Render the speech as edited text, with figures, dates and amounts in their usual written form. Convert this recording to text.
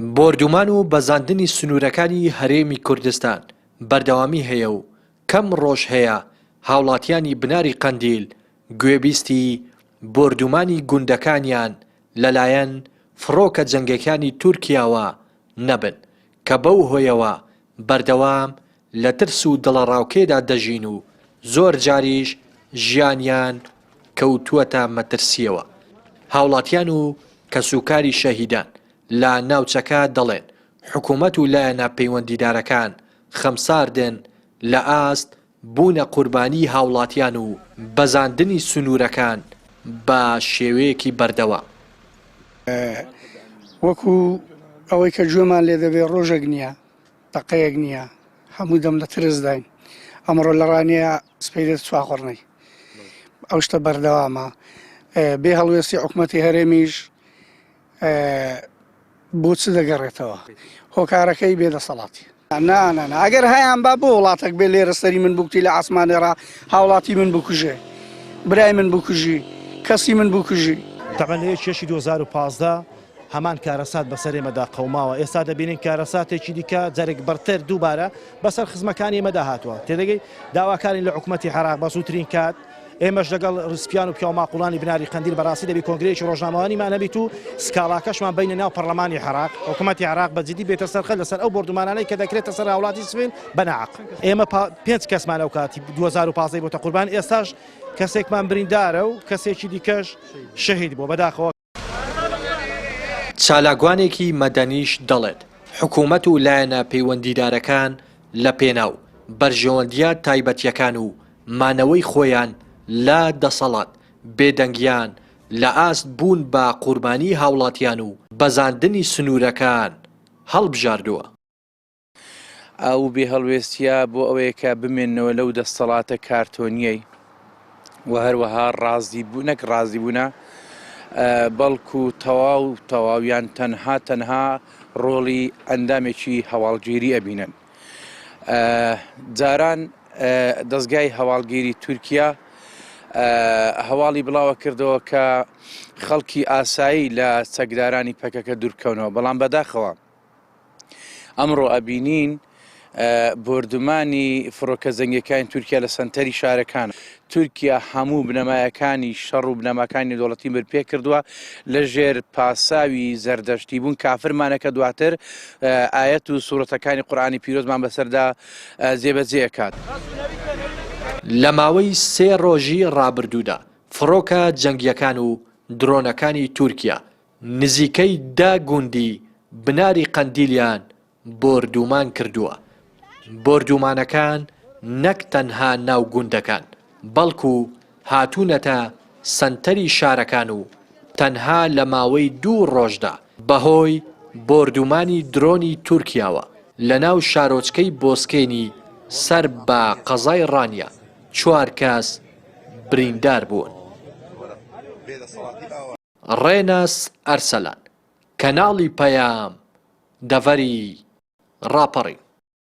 بۆردومان و بەزاندنی سنوورەکانی هەرێمی کوردستان بەردەوامی هەیە و کەم ڕۆژ هەیە هاوڵاتیانی بناری قەندیل گوێبیستی بۆردومانی گوندەکانیان لەلایەن فڕۆکە جەنگەکانی تورکیاوە نەبن کە بەو هۆیەوە بەردەوام لە ترس و دڵەڕاوکێدا دەژین و زۆر جاریش ژیانیان کەوتووەتە مەترسیەوە. هاوڵاتیان و کەسوکاری شەهیدان لە ناوچەکە دەڵێن حکوومەت و لایەنە پەیوەندیدارەکان خەمساردن لە ئاست بوونە قوربانی هاوڵاتیان و بەزاندنی سنوورەکان بە شێوەیەکی بەردەوام. وەکو ئەوەی کە گوێمان لێ دەبێت ڕۆژێک نییە دەقەیەک نییە هەموو دەم لە ترس داین ئەمڕۆ لە ڕانەیە سپەیرێت چواخۆڕنەی ئەو شتە بەردەوامە بێ هەڵوێستی حکوومەتی هەرێمیش بۆ چ دەگەڕێتەوە هۆکارەکەی بێدەسەڵاتی نانە ئەگەر هەیان با بۆ وڵاتێک بێ لێرە سەری من بکتی لە ئاسمانێڕا هاوڵاتی من بکوژێ برای من بکوژی کەسی من بکوژی تەقەن لە چێشی 2015 هەمان کارەسات بەسەرێمەدا قەوماوە ئێستا دەبینین کارەساتێکی دیکە جارێک بەرتر دووبارە بەسەر خزمەکانی ئێمەدا هاتووە تێدەگەی داواکارین لە حکوومەتی عێراق بە زووترین کات ئێمەش لەگەڵ ڕسپیان و پیاماقوڵانی بناری قەندیل بەڕاستی دەبی کۆنگرێکی ڕۆژنامەوانیمان نەبیت و سکاڵاکەشمان بینە ناو پەرلەمانی عێراق حکوومەتی عێراق بەجددی بێتە سەرخەل لەسەر ئەو بۆردومانانەی کە دەکرێتە سەر هاوڵاتی سوێن بەناعق ئێمە 5 کەسمان ئەو کاتی 2015 بۆتە قوربان ئێستاش کەسێکمان بریندارە و کەسێکی دیکەش شەهید بۆ بەداخەوە. چالاگوانێکی مەدەنیش دەڵێت حکوومەت و لایەنە پەیوەندیدارەکان لە پێناو بەرژەوەندیە تایبەتیەکان و مانەوەی خۆیان لا دەسەڵات بێدەنگیان لە ئاست بوون بە قوربانی هاوڵاتیان و بەزاندنی سنوورەکان هەڵبژاردووە. ئەو بێ هەڵوێستیە بۆ ئەوەیە کە بمێنەوە لەو دەسەڵاتە کارتۆنیەی و هەروەها ڕازی بوو نەک ڕازی بوونە بەڵکو تەواویان تەنها ڕۆڵی ئەندامێکی هەواڵگیری ئەبینن. جاران دەستگای هەواڵگیری تورکیا هەواڵی بڵاوە کردەوە کە خەڵکی ئاسایی لە چەکدارانی پەکەکە دوورکەونەوە بەڵام بەداخەوە ئەمڕۆ ئەبینین بۆردومانی فڕۆکە جەنگیەکانی تورکیا لە سەنتەری شارەکان تورکیا هەموو بنەمایەکانی شەڕ و بنەماکانی دەوڵەتی بەرپێ کردووە لە ژێر پاساوی زەردەشتی بوون کافرمانەکە دواتر ئاەت و سوورەتەکانی قورئانی پیرۆزمان بەسەردا جێبەجێ کات. لە ماوەی 3 ڕۆژی ڕابردوودا فڕۆکە جەنگیەکان و درۆنەکانی تورکیا نزیکەی 10 گوندی بناری قەندیلیان بۆردومان کردووە. بۆردومانەکان نەک تەنها ناو گوندەکان بەڵکو هاتوونەتە سەنتەری شارەکان و تەنها لە ماوەی 2 ڕۆژدا بەهۆی بۆردومانی درۆنی تورکیاوە لە ناو شارۆچکەی بۆسکێنی سەر بە قەزای ڕانیا 4 کەس بریندار بوون. ڕێنەس ئەرسەلان کەناڵی پەیام دەڤەری ڕاپەڕی.